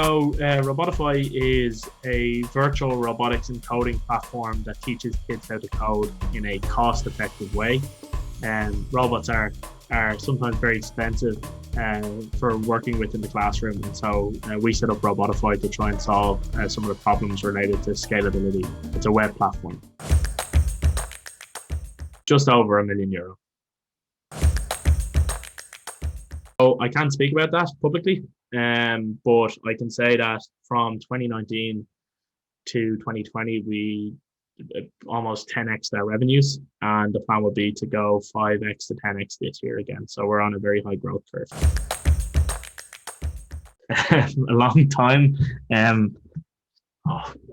Robotify is a virtual robotics and coding platform that teaches kids how to code in a cost-effective way. And robots are sometimes very expensive for working with in the classroom. And so we set up Robotify to try and solve some of the problems related to scalability. It's a web platform. Just over €1 million. So I can't speak about that publicly, but I can say that from 2019 to 2020, we almost 10x our revenues, and the plan would be to go 5x to 10x this year again. So we're on a very high growth curve. A long time.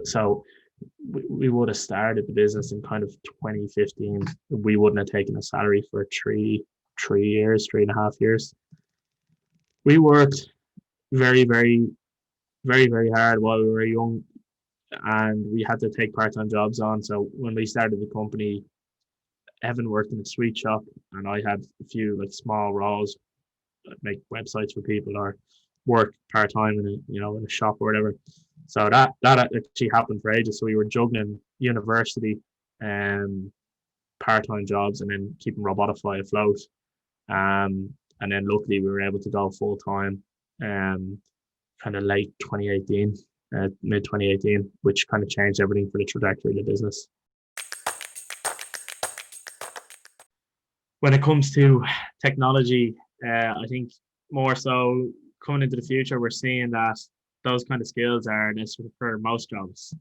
So we would have started the business in kind of 2015. We wouldn't have taken a salary for three years, 3.5 years. We worked very, very, very, very hard while we were young, and we had to take part-time jobs on. So when we started the company, Evan worked in a sweet shop, and I had a few like small roles, make websites for people or work part-time in a shop or whatever. So that actually happened for ages. So we were juggling university and part-time jobs, and then keeping Robotify afloat. And then luckily we were able to go full-time kind of late 2018, mid 2018, which kind of changed everything for the trajectory of the business. When it comes to technology, I think more so coming into the future, we're seeing that those kind of skills are necessary for most jobs.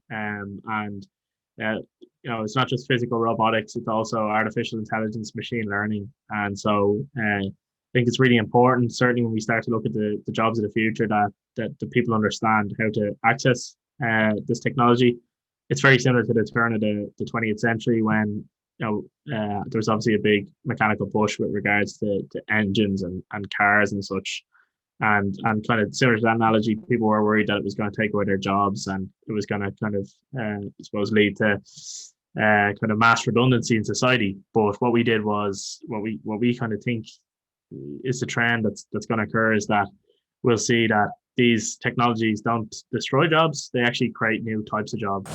It's not just physical robotics, it's also artificial intelligence, machine learning. And so I think it's really important, certainly when we start to look at the jobs of the future, that the people understand how to access this technology. It's very similar to the turn of the 20th century when there was obviously a big mechanical push with regards to engines and cars and such. And kind of similar to that analogy, people were worried that it was going to take away their jobs, and it was going to kind of, I suppose, lead to kind of mass redundancy in society. But what we did was, what we kind of think is the trend that's going to occur, is that we'll see that these technologies don't destroy jobs, they actually create new types of jobs.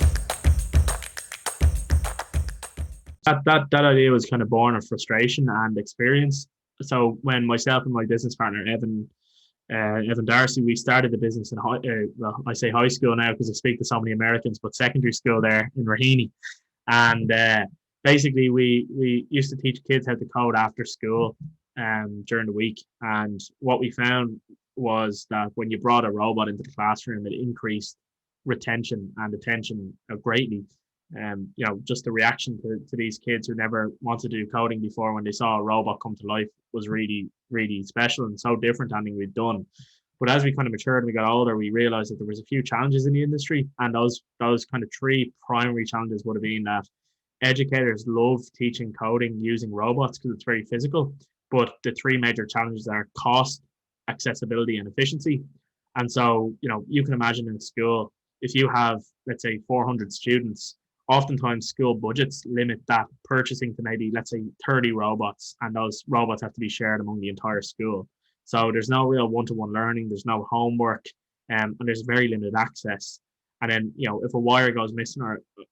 That idea was kind of born of frustration and experience. So when myself and my business partner Evan Darcy, we started the business in I say high school now because I speak to so many Americans, but secondary school there in Raheny. And basically we used to teach kids how to code after school during the week. And what we found was that when you brought a robot into the classroom, it increased retention and attention greatly. Just the reaction to these kids who never wanted to do coding before, when they saw a robot come to life, was really, really special and so different than anything we'd done. But as we kind of matured and we got older, we realized that there was a few challenges in the industry, and those kind of three primary challenges would have been that educators love teaching coding using robots because it's very physical, but the three major challenges are cost, accessibility, and efficiency. And so, you can imagine in school, if you have, let's say, 400 students, oftentimes school budgets limit that purchasing to maybe, let's say, 30 robots, and those robots have to be shared among the entire school. So there's no real one-to-one learning, there's no homework, and there's very limited access. And then, if a wire goes missing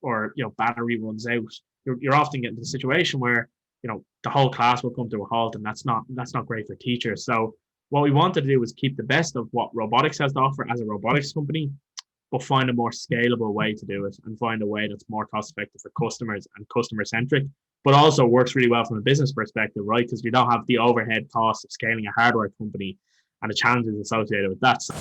or battery runs out, you're often getting to a situation where, the whole class will come to a halt, and that's not great for teachers. So what we wanted to do was keep the best of what robotics has to offer as a robotics company, but find a more scalable way to do it, and find a way that's more cost effective for customers and customer centric, but also works really well from a business perspective, right? Because you don't have the overhead costs of scaling a hardware company and the challenges associated with that. So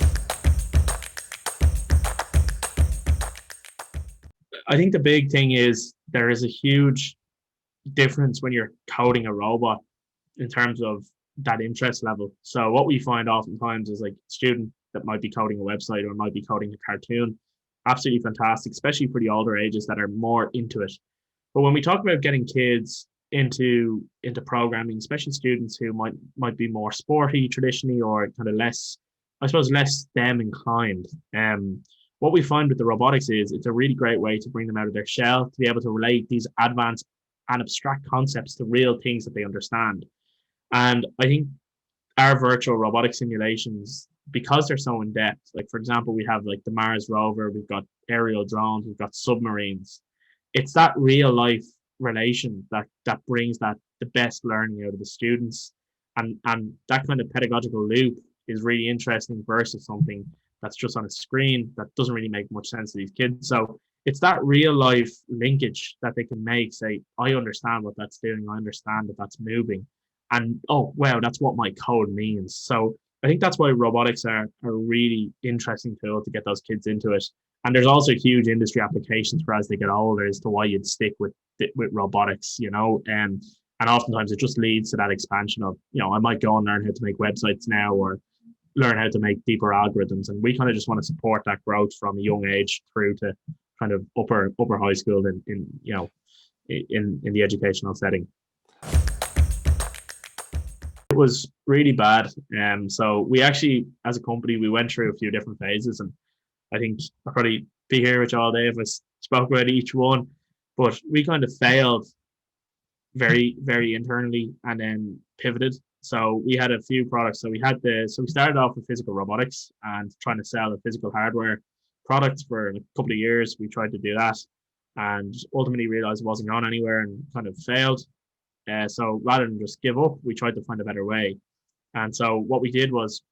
I think the big thing is there is a huge difference when you're coding a robot in terms of that interest level. So what we find oftentimes is like a student that might be coding a website or might be coding a cartoon, absolutely fantastic, especially for the older ages that are more into it. But when we talk about getting kids into programming, especially students who might be more sporty traditionally, or kind of less STEM inclined, what we find with the robotics is it's a really great way to bring them out of their shell, to be able to relate these advanced and abstract concepts to real things that they understand. And I think our virtual robotic simulations because they're so in depth, like for example, we have like the Mars rover, we've got aerial drones, we've got submarines. It's that real life relation that brings that the best learning out of the students, and that kind of pedagogical loop is really interesting versus something that's just on a screen that doesn't really make much sense to these kids. So it's that real life linkage that they can make. Say, I understand what that's doing. I understand that that's moving, and oh wow, that's what my code means. So I think that's why robotics are a really interesting tool to get those kids into it. And there's also huge industry applications for as they get older as to why you'd stick with robotics, and oftentimes it just leads to that expansion of, I might go and learn how to make websites now or learn how to make deeper algorithms. And we kind of just want to support that growth from a young age through to kind of upper high school in the educational setting. It was really bad. So we actually, as a company, we went through a few different phases, and I think I'll probably be here with you all day if I spoke about each one. But we kind of failed very, very internally and then pivoted. So we had a few products. So we started off with physical robotics and trying to sell the physical hardware products for a couple of years. We tried to do that and ultimately realized it wasn't going anywhere and kind of failed. So rather than just give up, we tried to find a better way. And so what we did was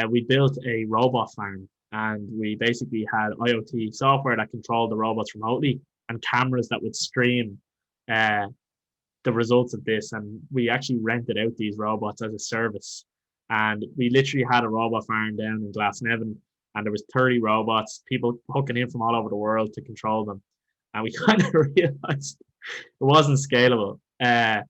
we built a robot farm, and we basically had IoT software that controlled the robots remotely and cameras that would stream the results of this. And we actually rented out these robots as a service. And we literally had a robot farm down in Glasnevin, and there was 30 robots, people hooking in from all over the world to control them. And we kind of realized it wasn't scalable. And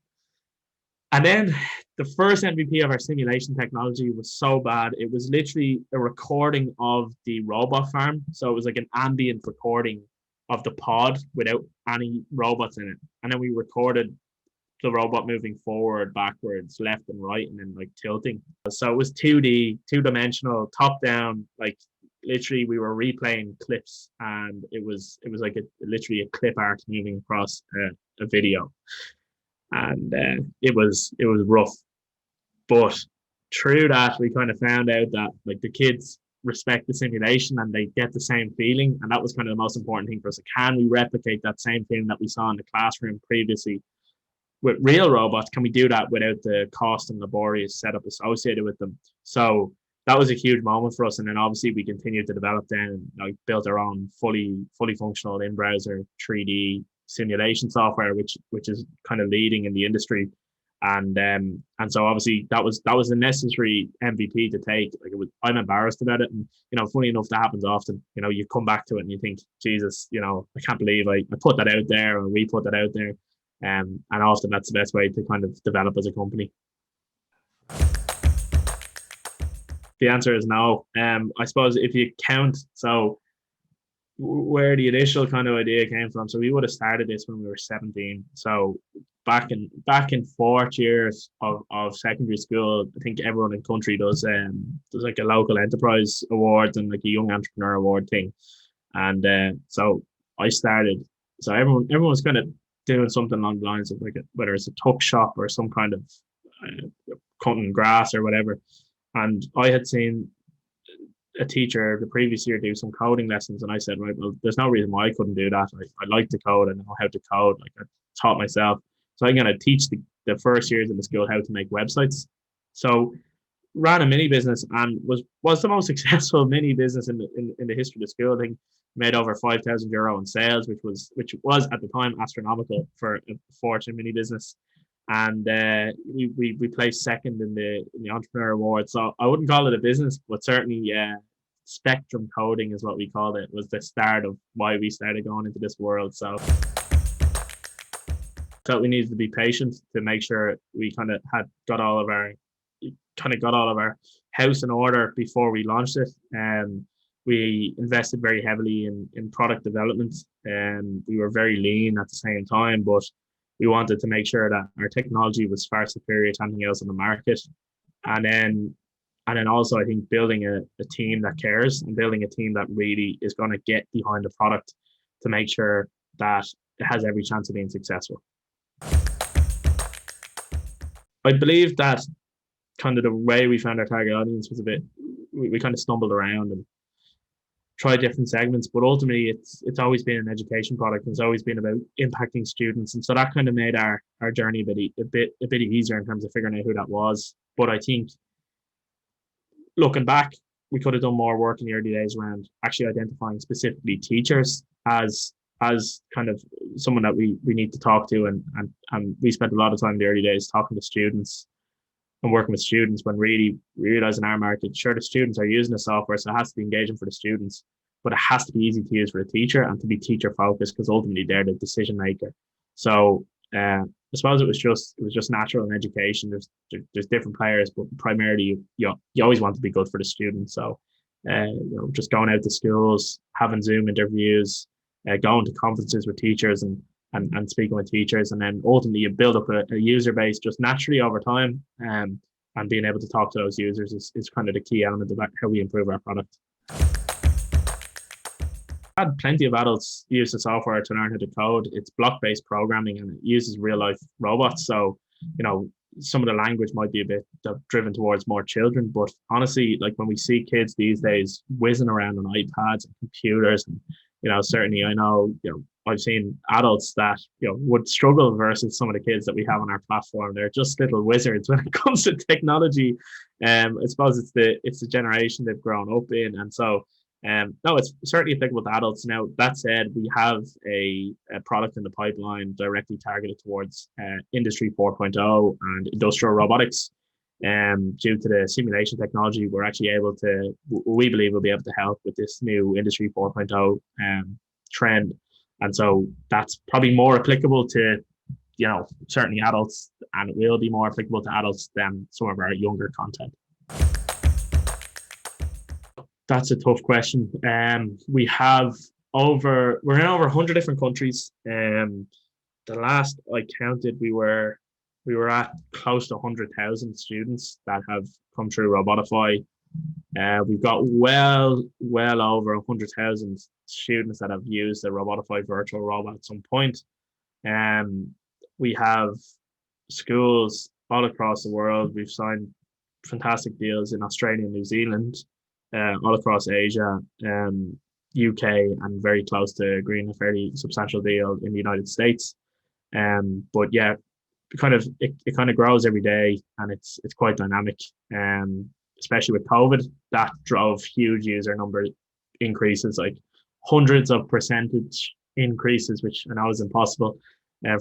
then the first MVP of our simulation technology was so bad. It was literally a recording of the robot farm. So it was like an ambient recording of the pod without any robots in it. And then we recorded the robot moving forward, backwards, left and right, and then like tilting. So it was 2D, two-dimensional, top down, like literally we were replaying clips, and it was like literally a clip art moving across a video. And it was rough, but through that we kind of found out that like the kids respect the simulation and they get the same feeling, and that was kind of the most important thing for us. Can we replicate that same feeling that we saw in the classroom previously with real robots? Can we do that without the cost and laborious setup associated with them? So that was a huge moment for us. And then obviously we continued to develop then, like built our own fully functional in-browser 3D simulation software, which is kind of leading in the industry. And so obviously that was a necessary MVP to take. Like I'm embarrassed about it, and funny enough, that happens often. You come back to it and you think, Jesus, I can't believe I put that out there, or we put that out there. And often that's the best way to kind of develop as a company. The answer is no. I suppose if you count, so where the initial kind of idea came from. So we would have started this when we were 17. So back in fourth years of secondary school, I think everyone in the country does like a local enterprise award and like a young entrepreneur award thing. And so I started. So everyone was kind of doing something along the lines of like whether it's a tuck shop or some kind of cutting grass or whatever. And I had seen a teacher the previous year do some coding lessons, and I said, right, well, there's no reason why I couldn't do that. I like to code, I know how to code, like I taught myself. So I'm going to teach the first years in the school how to make websites. So ran a mini business and was the most successful mini business in the history of the school. I think made over €5,000 in sales, which was at the time astronomical for a Fortune mini business. And we placed second in the entrepreneur award. So I wouldn't call it a business, but certainly spectrum coding is what we called it. Was the start of why we started going into this world. So we needed to be patient to make sure we kind of got all of our house in order before we launched it. And we invested very heavily in product development, and we were very lean at the same time, but we wanted to make sure that our technology was far superior to anything else on the market. And then also I think building a team that cares and building a team that really is going to get behind the product to make sure that it has every chance of being successful. I believe that kind of the way we found our target audience was a bit, we kind of stumbled around and tried different segments, but ultimately it's always been an education product. It's always been about impacting students, and so that kind of made our journey a bit easier in terms of figuring out who that was. But I think looking back, we could have done more work in the early days around actually identifying specifically teachers as kind of someone that we need to talk to, and we spent a lot of time in the early days talking to students and working with students, when really realizing our market, sure, the students are using the software, so it has to be engaging for the students, but it has to be easy to use for the teacher and to be teacher focused, because ultimately they're the decision maker. So I suppose it was just natural in education. There's different players, but primarily you always want to be good for the students. So just going out to schools, having Zoom interviews, going to conferences with teachers and speaking with teachers, and then ultimately you build up a user base just naturally over time, and being able to talk to those users is kind of the key element of how we improve our product. I've had plenty of adults use the software to learn how to code. It's block-based programming and it uses real-life robots. So, some of the language might be a bit driven towards more children, but honestly, like when we see kids these days whizzing around on iPads and computers, and certainly I know, I've seen adults that would struggle versus some of the kids that we have on our platform. They're just little wizards when it comes to technology. I suppose it's the generation they've grown up in, and so no, it's certainly applicable to adults. Now, that said, we have a product in the pipeline directly targeted towards Industry 4.0 and industrial robotics. Due to the simulation technology, we're actually able to, we believe we'll be able to help with this new Industry 4.0 trend. And so that's probably more applicable to, certainly adults, and it will be more applicable to adults than some of our younger content. That's a tough question. We're in over 100 different countries. The last I counted, we were at close to 100,000 students that have come through Robotify. We've got well over 100,000 students that have used the Robotify virtual robot at some point. We have schools all across the world. We've signed fantastic deals in Australia and New Zealand, all across Asia, UK, and very close to agreeing a fairly substantial deal in the United States. But yeah, it kind of grows every day, and it's quite dynamic. Especially with COVID, that drove huge user number increases, like hundreds of percentage increases, which I know is impossible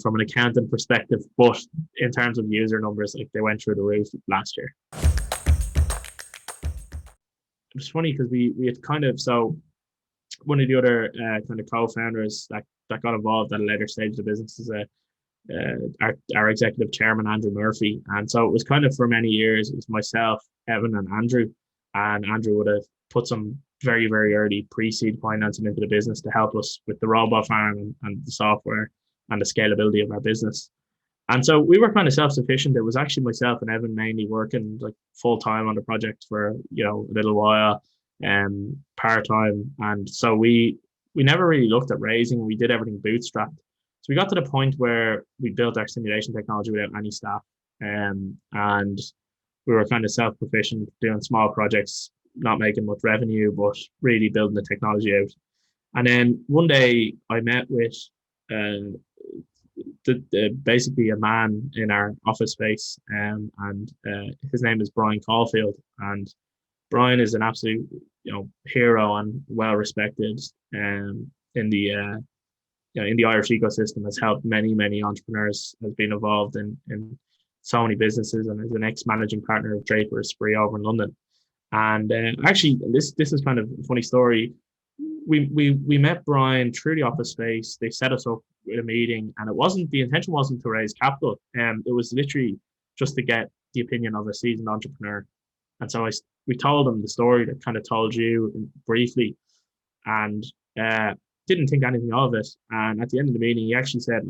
from an accounting perspective, but in terms of user numbers, like they went through the roof last year. It's funny because we had so one of the other kind of co-founders that got involved at a later stage of the business is our executive chairman, Andrew Murphy. And so it was kind of for many years, it was myself, Evan, and Andrew. And Andrew would have put some very, very early pre-seed financing into the business to help us with the robot farm and the software and the scalability of our business. And so we were kind of self-sufficient. It was actually myself and Evan mainly working like full time on the project for a little while, part-time. And so we never really looked at raising. We did everything bootstrapped. So we got to the point where we built our simulation technology without any staff, and we were kind of self-sufficient, doing small projects, not making much revenue, but really building the technology out. And then one day I met with basically a man in our office space, and his name is Brian Caulfield. And Brian is an absolute hero and well respected in the Irish ecosystem, has helped many entrepreneurs, has been involved in so many businesses, and is an ex-managing partner of Draper Esprit over in London. And actually, this is kind of a funny story. We met Brian through the office space. They set us up with a meeting, and the intention wasn't to raise capital. It was literally just to get the opinion of a seasoned entrepreneur. And so we told him the story that kind of told you briefly, and didn't think anything of it. And at the end of the meeting, he actually said,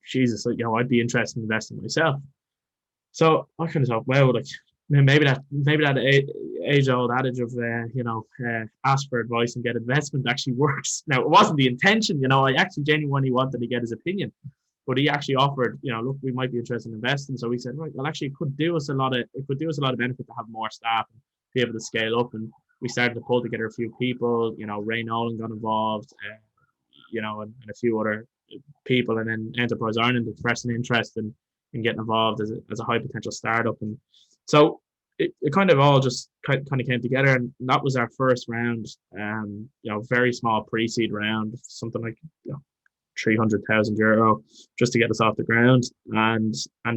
Jesus, I'd be interested in investing myself. So I kind of thought, well, like maybe that age-old adage of ask for advice and get investment actually works. Now, it wasn't the intention, I actually genuinely wanted to get his opinion, But he actually offered, look, we might be interested in investing. So we said, right, well, actually, it could do us a lot of benefit to have more staff and be able to scale up. And we started to pull together a few people. Ray Nolan got involved, and a few other people, and then Enterprise Ireland expressed an interest in getting involved as a high potential startup. And so it kind of all just kind of came together, and that was our first round. Very small pre-seed round, something like 300,000 euro, just to get us off the ground. And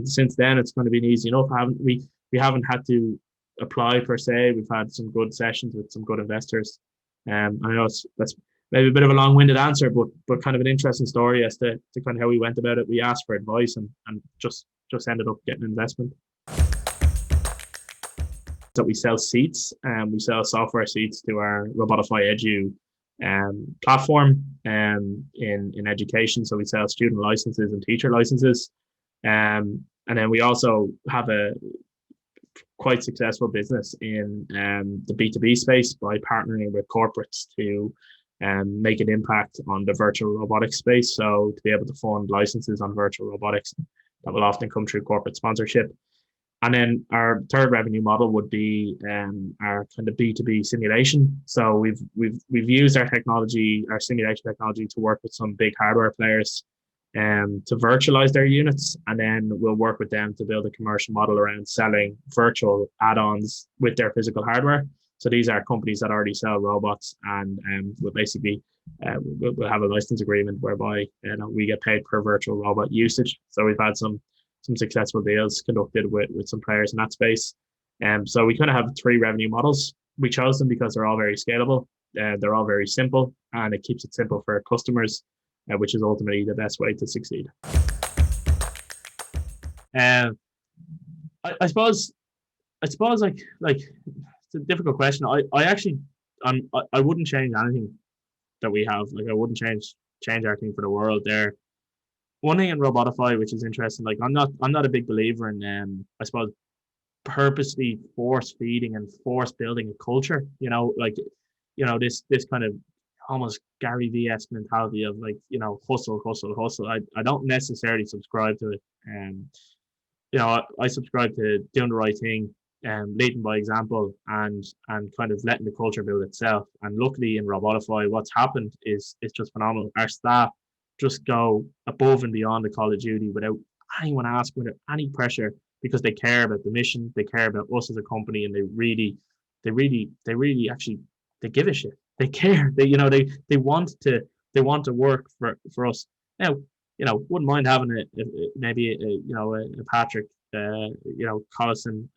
since then, it's kind of been easy enough. We haven't had to apply per se. We've had some good sessions with some good investors. I know that's maybe a bit of a long-winded answer, but kind of an interesting story as to kind of how we went about it. We asked for advice and just ended up getting investment. So we sell seats, and we sell software seats to our Robotify Edu platform in education. So we sell student licenses and teacher licenses. And then we also have a quite successful business in the B2B space by partnering with corporates to make an impact on the virtual robotics space. So to be able to fund licenses on virtual robotics, that will often come through corporate sponsorship. And then our third revenue model would be our kind of B2B simulation. So we've used our technology, our simulation technology, to work with some big hardware players to virtualize their units, and then we'll work with them to build a commercial model around selling virtual add-ons with their physical hardware. So these are companies that already sell robots, and we'll basically we'll have a license agreement whereby we get paid per virtual robot usage. So we've had some successful deals conducted with some players in that space. So we kind of have three revenue models. We chose them because they're all very scalable. They're all very simple, and it keeps it simple for customers, which is ultimately the best way to succeed. I suppose like it's a difficult question. I wouldn't change anything that we have. Like, I wouldn't change everything for the world there. One thing in Robotify, which is interesting, like I'm not a big believer in I suppose purposely force feeding and force building a culture. This kind of almost Gary V-esque mentality of hustle. I don't necessarily subscribe to it. I subscribe to doing the right thing and leading by example and kind of letting the culture build itself. And luckily in Robotify, what's happened is it's just phenomenal. Our staff just go above and beyond the call of duty without anyone asking, without any pressure, because they care about the mission, they care about us as a company, and they really actually, they give a shit. They care. They want to work for us. Now, wouldn't mind having a Patrick Collison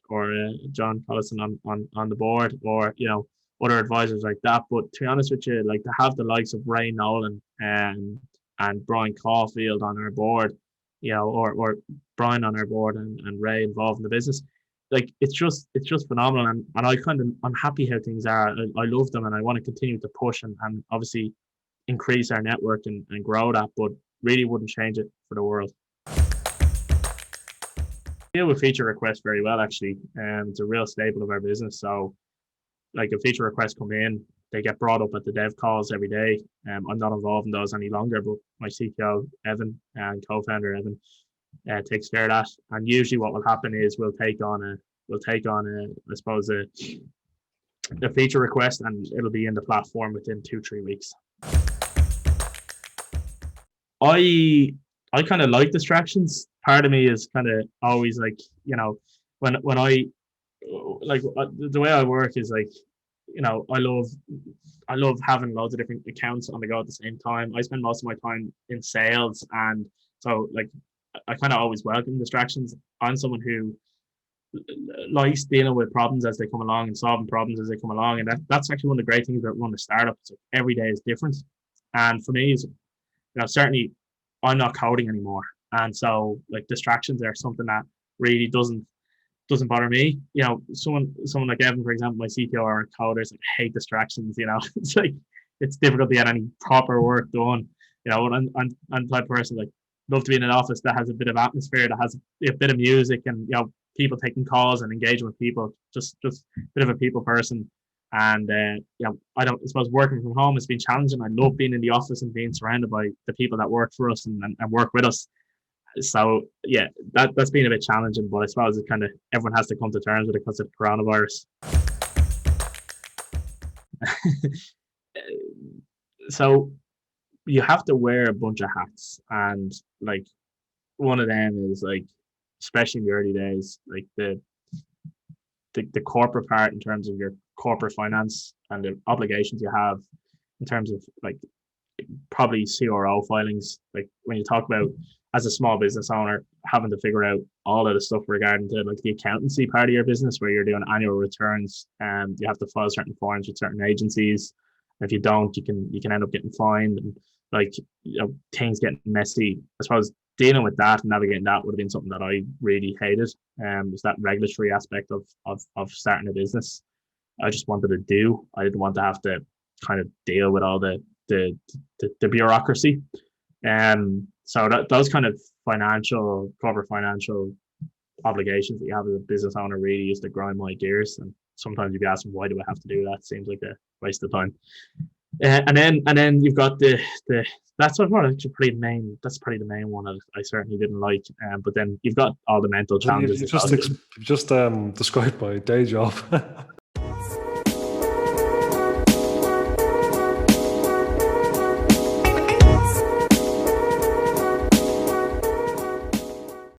or John Collison on the board, or other advisors like that. But to be honest with you, like, to have the likes of Ray Nolan and Brian Caulfield on our board, or Brian on our board and Ray involved in the business, like, it's just phenomenal. And I'm happy how things are. I love them, and I want to continue to push and obviously increase our network and grow that, but really wouldn't change it for the world. Deal with feature requests very well, actually. It's a real staple of our business. So, like, if feature requests come in, they get brought up at the dev calls every day. I'm not involved in those any longer, but my CTO Evan and co-founder Evan takes care of that. And usually, what will happen is we'll take on I suppose a feature request, and it'll be in the platform within 2-3 weeks. I kind of like distractions. Part of me is kind of always like, when I, like, the way I work is like, I love having loads of different accounts on the go at the same time. I spend most of my time in sales, and so, like, I kind of always welcome distractions. I'm someone who likes dealing with problems as they come along and solving problems as they come along, and that's actually one of the great things about running a startup. So every day is different, and for me, is certainly I'm not coding anymore, and so, like, distractions are something that really doesn't bother me. Someone like Evan, for example, my CTO, or coders, like, hate distractions. It's like, it's difficult to get any proper work done. And I'm the type of person, like, love to be in an office that has a bit of atmosphere, that has a bit of music, and people taking calls and engaging with people. Just a bit of a people person. And I suppose working from home has been challenging. I love being in the office and being surrounded by the people that work for us and work with us. So yeah, that's been a bit challenging, but I suppose it kind of everyone has to come to terms with it because of coronavirus. So you have to wear a bunch of hats, and like one of them is like, especially in the early days, like the corporate part in terms of your corporate finance and the obligations you have in terms of like probably CRO filings. Like when you talk about as a small business owner having to figure out all of the stuff regarding to like the accountancy part of your business where you're doing annual returns and you have to file certain forms with certain agencies. If you don't, you can end up getting fined and like things getting messy. I suppose dealing with that and navigating that would have been something that I really hated. Was that regulatory aspect of starting a business. I just wanted to do. I didn't want to have to kind of deal with all the bureaucracy. So those kind of corporate financial obligations that you have as a business owner really used to grind my gears. And sometimes you'd be asking, why do I have to do that? Seems like a waste of time. And then you've got the that's what pretty main. That's probably the main one that I certainly didn't like. But then you've got all the mental challenges. You've just described my day job.